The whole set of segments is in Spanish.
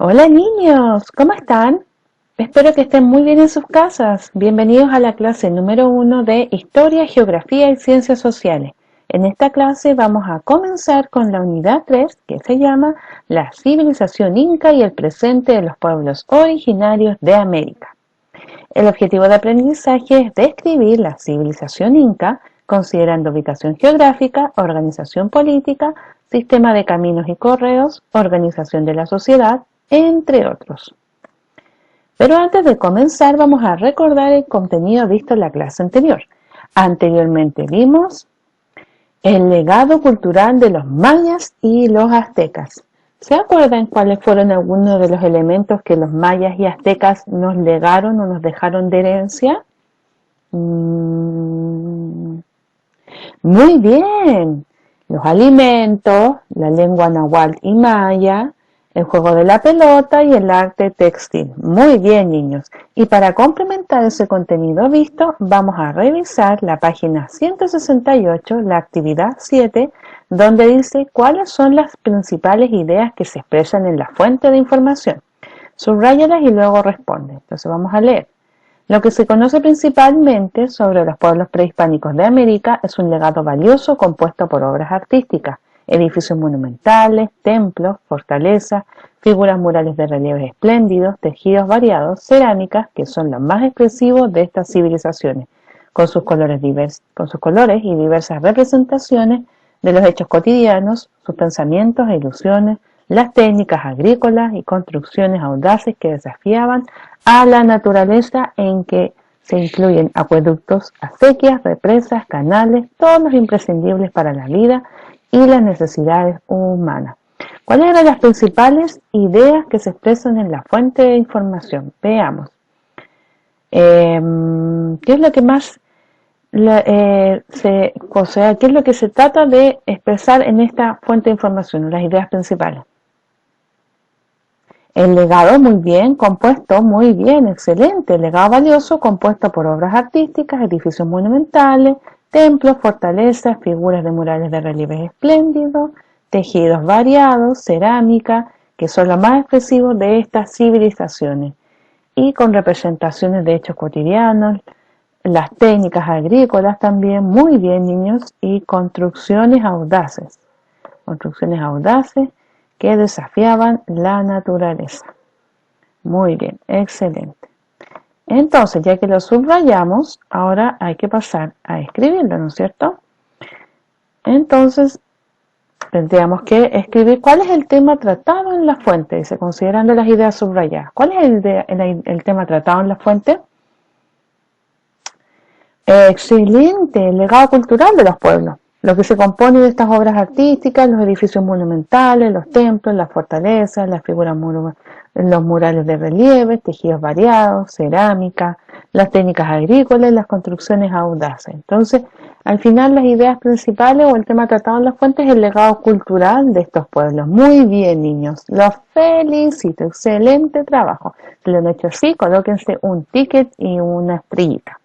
Hola niños, ¿cómo están? Espero que estén muy bien en sus casas. Bienvenidos a la clase número 1 de Historia, Geografía y Ciencias Sociales. En esta clase vamos a comenzar con la unidad 3 que se llama La civilización inca y el presente de los pueblos originarios de América. El objetivo de aprendizaje es describir la civilización inca considerando ubicación geográfica, organización política, sistema de caminos y correos, organización de la sociedad, entre otros. Pero antes de comenzar vamos a recordar el contenido visto en la clase anterior. Anteriormente vimos el legado cultural de los mayas y los aztecas. ¿Se acuerdan cuáles fueron algunos de los elementos que los mayas y aztecas nos legaron o nos dejaron de herencia? Muy bien, los alimentos, la lengua náhuatl y maya, el juego de la pelota y el arte textil. Muy bien, niños. Y para complementar ese contenido visto, vamos a revisar la página 168, la actividad 7, donde dice cuáles son las principales ideas que se expresan en la fuente de información. Subráyalas y luego responde. Entonces vamos a leer. Lo que se conoce principalmente sobre los pueblos prehispánicos de América es un legado valioso compuesto por obras artísticas, edificios monumentales, templos, fortalezas, figuras murales de relieves espléndidos, tejidos variados, cerámicas, que son los más expresivos de estas civilizaciones, con sus colores y diversas representaciones de los hechos cotidianos, sus pensamientos e ilusiones, las técnicas agrícolas y construcciones audaces que desafiaban a la naturaleza, en que se incluyen acueductos, acequias, represas, canales, todos los imprescindibles para la vida y las necesidades humanas. ¿Cuáles eran las principales ideas que se expresan en la fuente de información? Veamos. ¿Qué es lo que más qué es lo que se trata de expresar en esta fuente de información, las ideas principales? El legado, muy bien, compuesto, muy bien, excelente. El legado valioso compuesto por obras artísticas, edificios monumentales, templos, fortalezas, figuras de murales de relieves espléndidos, tejidos variados, cerámica, que son los más expresivos de estas civilizaciones, y con representaciones de hechos cotidianos, las técnicas agrícolas también, muy bien niños, y construcciones audaces que desafiaban la naturaleza. Muy bien, excelente. Entonces, ya que lo subrayamos, ahora hay que pasar a escribirlo, ¿no es cierto? Entonces, tendríamos que escribir cuál es el tema tratado en la fuente, dice, considerando las ideas subrayadas. ¿Cuál es el tema tratado en la fuente? Excelente, el legado cultural de los pueblos. Lo que se compone de estas obras artísticas, los edificios monumentales, los templos, las fortalezas, las figuras, los murales de relieve, tejidos variados, cerámica, las técnicas agrícolas y las construcciones audaces. Entonces, al final las ideas principales o el tema tratado en las fuentes es el legado cultural de estos pueblos. Muy bien, niños, los felicito, excelente trabajo. Si lo han hecho así, colóquense un ticket y una estrellita.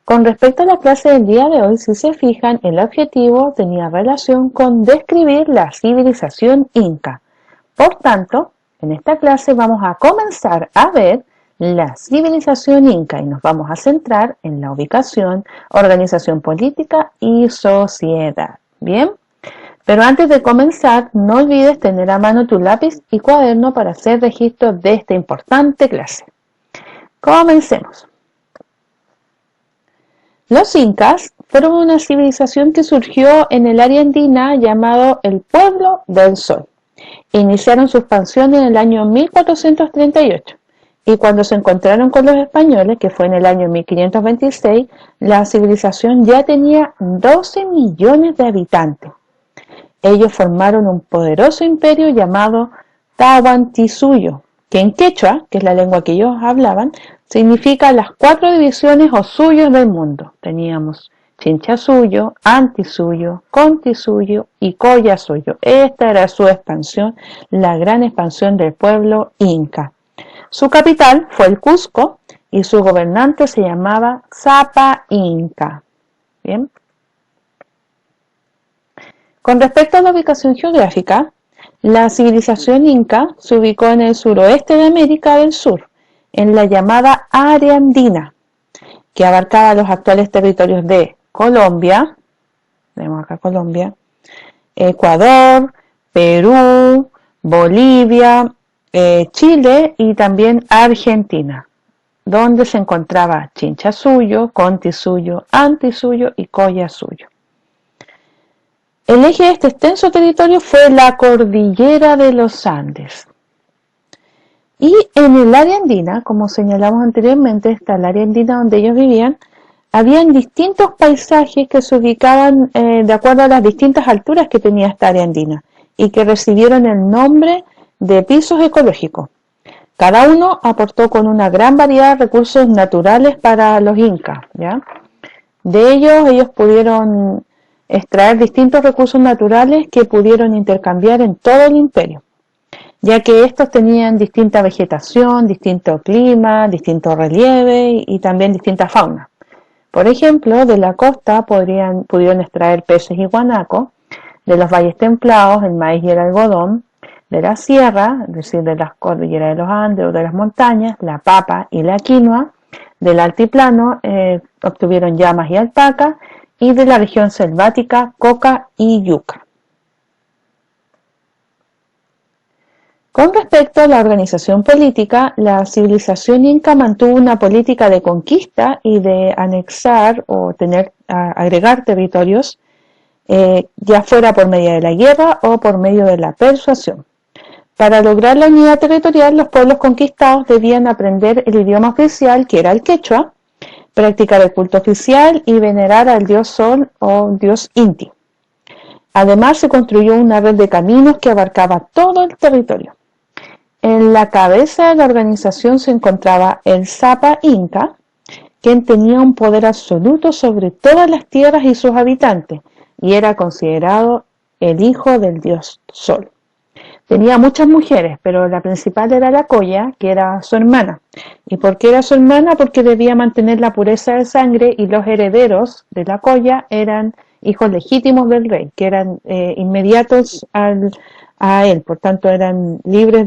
Con respecto a la clase del día de hoy, si se fijan, el objetivo tenía relación con describir la civilización inca. Por tanto, en esta clase vamos a comenzar a ver la civilización inca y nos vamos a centrar en la ubicación, organización política y sociedad. ¿Bien? Pero antes de comenzar, no olvides tener a mano tu lápiz y cuaderno para hacer registro de esta importante clase. Comencemos. Los incas fueron una civilización que surgió en el área andina llamado el Pueblo del Sol. Iniciaron su expansión en el año 1438 y cuando se encontraron con los españoles, que fue en el año 1526, la civilización ya tenía 12 millones de habitantes. Ellos formaron un poderoso imperio llamado Tahuantinsuyo, que en quechua, que es la lengua que ellos hablaban, significa las 4 divisiones o suyos del mundo. Teníamos Chinchasuyo, Antisuyo, Contisuyo y Collasuyo. Esta era su expansión, la gran expansión del pueblo inca. Su capital fue el Cusco y su gobernante se llamaba Sapa Inca. Bien. Con respecto a la ubicación geográfica, La civilización inca se ubicó en el suroeste de América del Sur, en la llamada área andina, que abarcaba los actuales territorios de Colombia, tenemos acá Colombia, Ecuador, Perú, Bolivia, Chile y también Argentina, donde se encontraba Chinchasuyo, Contisuyo, Antisuyo y Collasuyo. El eje de este extenso territorio fue la cordillera de los Andes. Y en el área andina, como señalamos anteriormente, está el área andina donde ellos vivían, habían distintos paisajes que se ubicaban de acuerdo a las distintas alturas que tenía esta área andina y que recibieron el nombre de pisos ecológicos. Cada uno aportó con una gran variedad de recursos naturales para los incas, ¿ya? De ellos pudieron extraer distintos recursos naturales que pudieron intercambiar en todo el imperio, ya que estos tenían distinta vegetación, distinto clima, distinto relieve y también distinta fauna. Por ejemplo, de la costa pudieron extraer peces y guanacos, de los valles templados el maíz y el algodón, de la sierra, es decir, de las cordilleras de los Andes o de las montañas, la papa y la quinoa, del altiplano obtuvieron llamas y alpacas, y de la región selvática, coca y yuca. Con respecto a la organización política, la civilización inca mantuvo una política de conquista y de anexar o agregar territorios, ya fuera por medio de la guerra o por medio de la persuasión. Para lograr la unidad territorial, los pueblos conquistados debían aprender el idioma oficial, que era el quechua, practicar el culto oficial y venerar al dios Sol o dios Inti. Además, se construyó una red de caminos que abarcaba todo el territorio. En la cabeza de la organización se encontraba el Sapa Inca, quien tenía un poder absoluto sobre todas las tierras y sus habitantes, y era considerado el hijo del dios Sol. Tenía muchas mujeres, pero la principal era la Colla, que era su hermana. ¿Y por qué era su hermana? Porque debía mantener la pureza de sangre y los herederos de la Colla eran hijos legítimos del rey, que eran inmediatos a él, por tanto eran libres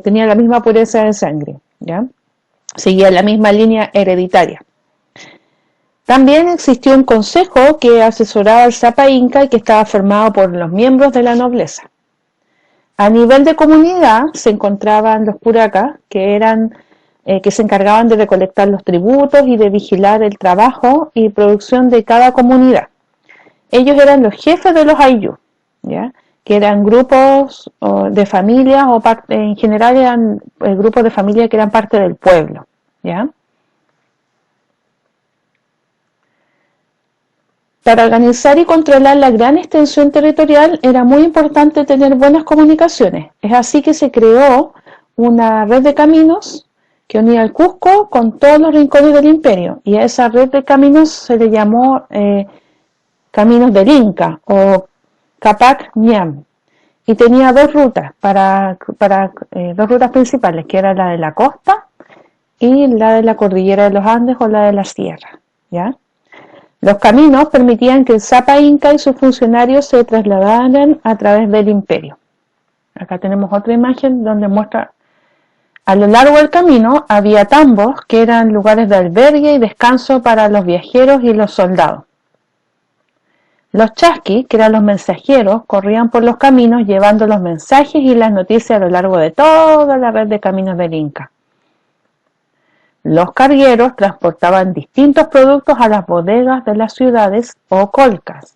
tenían la misma pureza de sangre, ¿ya? Seguían la misma línea hereditaria. También existió un consejo que asesoraba al Sapa Inca y que estaba formado por los miembros de la nobleza. A nivel de comunidad se encontraban los puracas, que se encargaban de recolectar los tributos y de vigilar el trabajo y producción de cada comunidad. Ellos eran los jefes de los ayllu, ¿ya? Que eran grupos de familias o en general eran grupos de familias que eran parte del pueblo, ¿ya? Para organizar y controlar la gran extensión territorial era muy importante tener buenas comunicaciones. Es así que se creó una red de caminos que unía el Cusco con todos los rincones del imperio. Y a esa red de caminos se le llamó Caminos del Inca o Capac Ñam. Y tenía dos rutas, dos rutas principales, que era la de la costa y la de la cordillera de los Andes o la de la sierra, ¿ya? Los caminos permitían que el Sapa Inca y sus funcionarios se trasladaran a través del imperio. Acá tenemos otra imagen donde muestra, a lo largo del camino había tambos que eran lugares de albergue y descanso para los viajeros y los soldados. Los chasquis, que eran los mensajeros, corrían por los caminos llevando los mensajes y las noticias a lo largo de toda la red de caminos del Inca. Los cargueros transportaban distintos productos a las bodegas de las ciudades o colcas.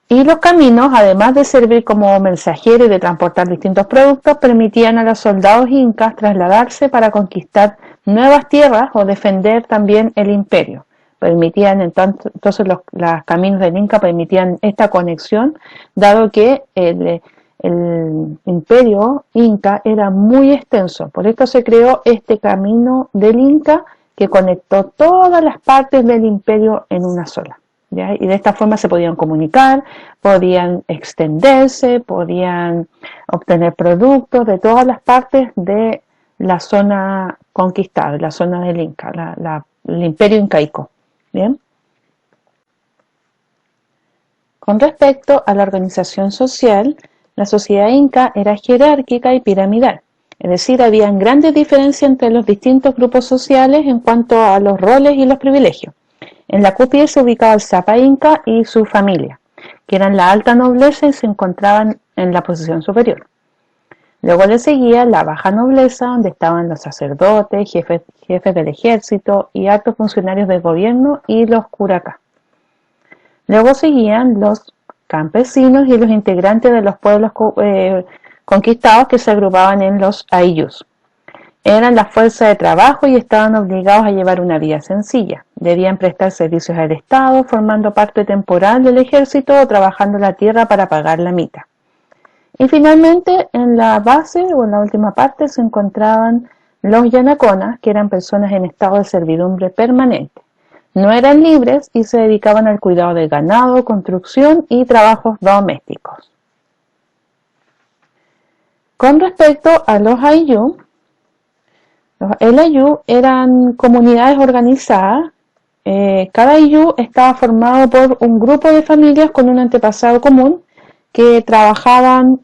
Y los caminos, además de servir como mensajeros y de transportar distintos productos, permitían a los soldados incas trasladarse para conquistar nuevas tierras o defender también el imperio. Entonces los caminos del Inca permitían esta conexión, dado que el imperio inca era muy extenso. Por esto se creó este camino del Inca que conectó todas las partes del imperio en una sola, ¿ya? Y de esta forma se podían comunicar, podían extenderse, podían obtener productos de todas las partes de la zona conquistada, la zona del Inca, el imperio incaico. Bien. Con respecto a la organización social, La sociedad inca era jerárquica y piramidal, es decir, había grandes diferencias entre los distintos grupos sociales en cuanto a los roles y los privilegios. En la cúspide se ubicaba el Sapa Inca y su familia, que eran la alta nobleza y se encontraban en la posición superior. Luego le seguía la baja nobleza, donde estaban los sacerdotes, jefes del ejército y altos funcionarios del gobierno y los curacas. Luego seguían los campesinos y los integrantes de los pueblos conquistados que se agrupaban en los ayllus. Eran la fuerza de trabajo y estaban obligados a llevar una vida sencilla. Debían prestar servicios al Estado, formando parte temporal del ejército o trabajando la tierra para pagar la mitad. Y finalmente, en la base o en la última parte se encontraban los yanaconas, que eran personas en estado de servidumbre permanente. No eran libres y se dedicaban al cuidado del ganado, construcción y trabajos domésticos. Con respecto a los ayllú, el ayllú eran comunidades organizadas. Cada ayllú estaba formado por un grupo de familias con un antepasado común que trabajaban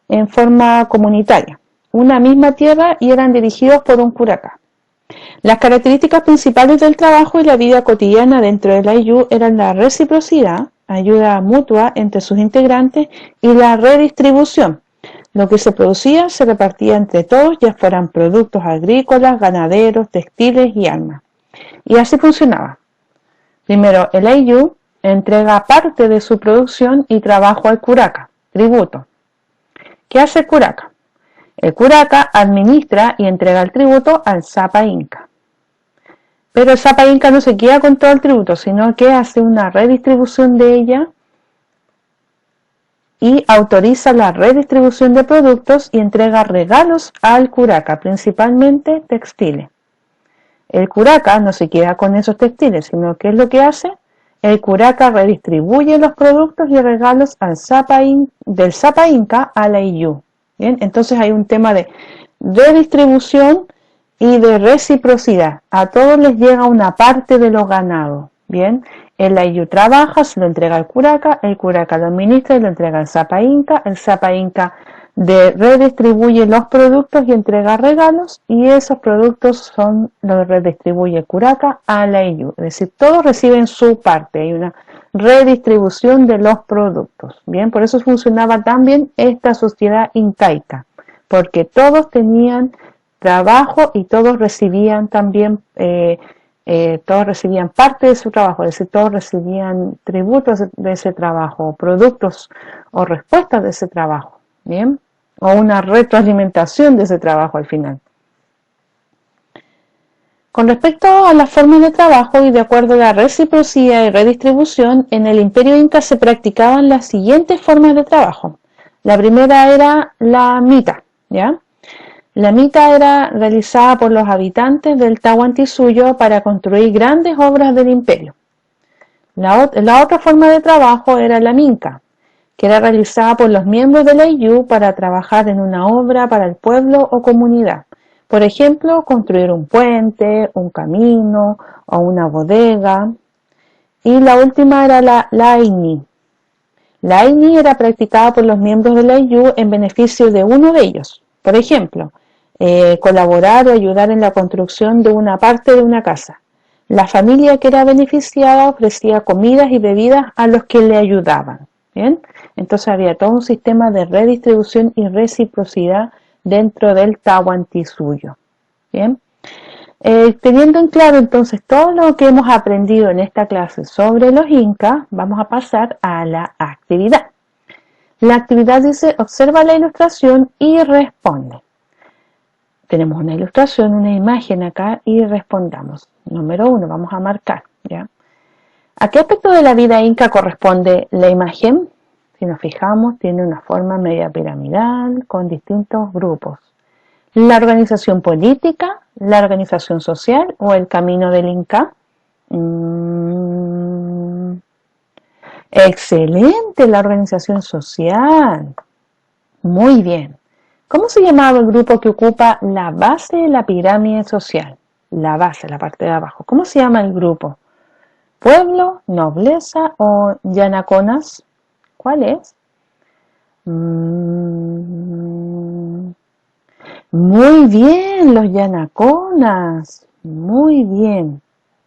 en forma comunitaria, una misma tierra, y eran dirigidos por un curaca. Las características principales del trabajo y la vida cotidiana dentro del ayllú eran la reciprocidad, ayuda mutua entre sus integrantes, y la redistribución. Lo que se producía se repartía entre todos, ya fueran productos agrícolas, ganaderos, textiles y armas. Y así funcionaba. Primero, el ayllú entrega parte de su producción y trabajo al curaca, tributo. ¿Qué hace el curaca? El curaca administra y entrega el tributo al Sapa Inca. Pero el Sapa Inca no se queda con todo el tributo, sino que hace una redistribución de ella y autoriza la redistribución de productos y entrega regalos al curaca, principalmente textiles. El curaca no se queda con esos textiles, sino que es lo que hace. El curaca redistribuye los productos y regalos del Sapa Inca al ayllú. Bien, entonces hay un tema de redistribución y de reciprocidad. A todos les llega una parte de los ganados. Bien, el ayllú trabaja, se lo entrega al curaca, el curaca lo administra y lo entrega al Sapa Inca, el Sapa Inca redistribuye los productos y entrega regalos, y esos productos los redistribuye el curaca al ayllú. Es decir, todos reciben su parte, hay una redistribución de los productos. Bien, por eso funcionaba tan bien esta sociedad incaica, porque todos tenían trabajo y todos recibían también todos recibían parte de su trabajo, es decir, todos recibían tributos de ese trabajo, productos o respuestas de ese trabajo, ¿bien? O una retroalimentación de ese trabajo al final. Con respecto a las formas de trabajo y de acuerdo a la reciprocidad y redistribución, en el Imperio Inca se practicaban las siguientes formas de trabajo. La primera era la mita, ¿ya? La mita era realizada por los habitantes del Tahuantinsuyo para construir grandes obras del imperio. La otra forma de trabajo era la minca, que era realizada por los miembros del ayllú para trabajar en una obra para el pueblo o comunidad. Por ejemplo, construir un puente, un camino o una bodega. Y la última era la aini. La aini era practicada por los miembros del ayllú en beneficio de uno de ellos. Por ejemplo, colaborar o ayudar en la construcción de una parte de una casa. La familia que era beneficiada ofrecía comidas y bebidas a los que le ayudaban. ¿Bien? Entonces había todo un sistema de redistribución y reciprocidad dentro del Tahuantinsuyo. ¿Bien? Teniendo en claro entonces todo lo que hemos aprendido en esta clase sobre los incas, vamos a pasar a la actividad. La actividad dice: observa la ilustración y responde. Tenemos una ilustración, una imagen acá, y respondamos. Número 1, vamos a marcar, ¿ya? ¿A qué aspecto de la vida inca corresponde la imagen? Si nos fijamos, tiene una forma media piramidal con distintos grupos. ¿La organización política, la organización social o el camino del Inca? Excelente, la organización social. Muy bien. ¿Cómo se llamaba el grupo que ocupa la base de la pirámide social? La base, la parte de abajo. ¿Cómo se llama el grupo? ¿Pueblo, nobleza o yanaconas? ¿Cuál es? Muy bien, los yanaconas. Muy bien.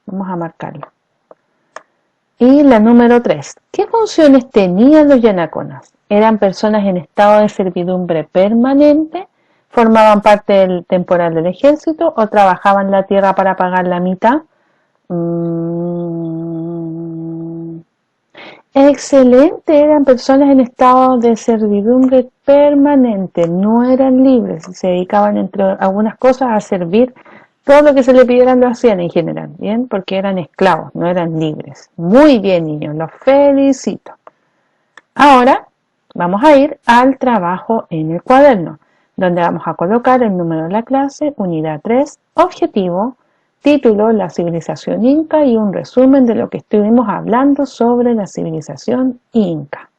Vamos a marcarlo. Y la número 3. ¿Qué funciones tenían los yanaconas? ¿Eran personas en estado de servidumbre permanente? ¿Formaban parte del temporal del ejército o trabajaban la tierra para pagar la mitad? Excelente, eran personas en estado de servidumbre permanente, no eran libres, se dedicaban entre algunas cosas a servir, todo lo que se le pidieran lo hacían en general, ¿bien? Porque eran esclavos, no eran libres. Muy bien, niños, los felicito. Ahora vamos a ir al trabajo en el cuaderno, donde vamos a colocar el número de la clase, unidad 3, objetivo, título, la civilización inca y un resumen de lo que estuvimos hablando sobre la civilización inca.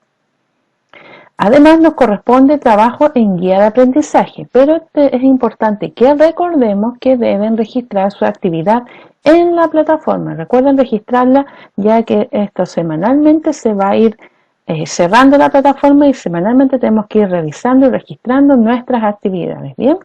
Además nos corresponde trabajo en guía de aprendizaje, pero es importante que recordemos que deben registrar su actividad en la plataforma. Recuerden registrarla, ya que esto semanalmente se va a ir cerrando la plataforma y semanalmente tenemos que ir revisando y registrando nuestras actividades. ¿Bien?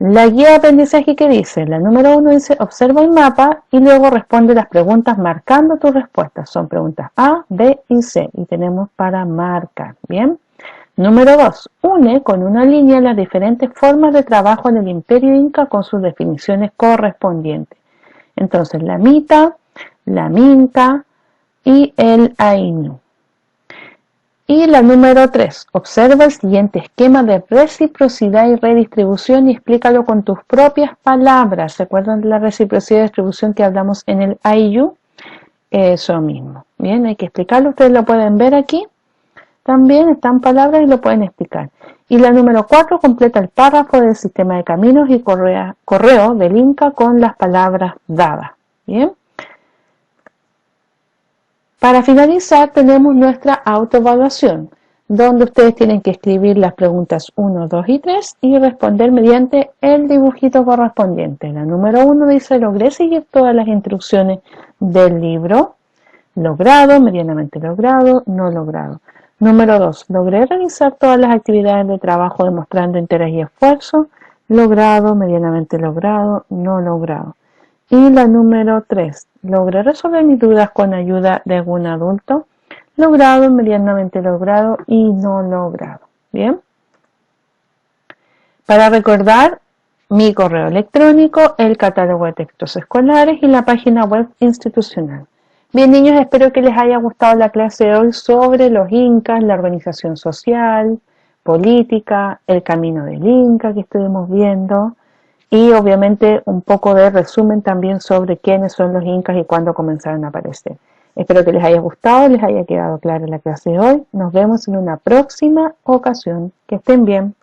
La guía de aprendizaje que dice, la número 1 dice, observa el mapa y luego responde las preguntas marcando tus respuestas. Son preguntas A, B y C y tenemos para marcar. Bien. Número 2, une con una línea las diferentes formas de trabajo en el Imperio Inca con sus definiciones correspondientes. Entonces, la mita, la minta y el ainu. Y la número 3, observa el siguiente esquema de reciprocidad y redistribución y explícalo con tus propias palabras. ¿Se acuerdan de la reciprocidad y distribución que hablamos en el IU? Eso mismo. Bien, hay que explicarlo. Ustedes lo pueden ver aquí. También están palabras y lo pueden explicar. Y la número 4, completa el párrafo del sistema de caminos y correo del Inca con las palabras dadas. Bien. Para finalizar tenemos nuestra autoevaluación, donde ustedes tienen que escribir las preguntas 1, 2 y 3 y responder mediante el dibujito correspondiente. La número 1 dice, logré seguir todas las instrucciones del libro. Logrado, medianamente logrado, no logrado. Número 2, logré realizar todas las actividades de trabajo demostrando interés y esfuerzo. Logrado, medianamente logrado, no logrado. Y la número 3, logré resolver mis dudas con ayuda de algún adulto. Logrado, medianamente logrado y no logrado. Bien. Para recordar, mi correo electrónico, el catálogo de textos escolares y la página web institucional. Bien, niños, espero que les haya gustado la clase de hoy sobre los incas, la organización social, política, el camino del Inca que estuvimos viendo. Y obviamente un poco de resumen también sobre quiénes son los incas y cuándo comenzaron a aparecer. Espero que les haya gustado, les haya quedado clara la clase de hoy. Nos vemos en una próxima ocasión. Que estén bien.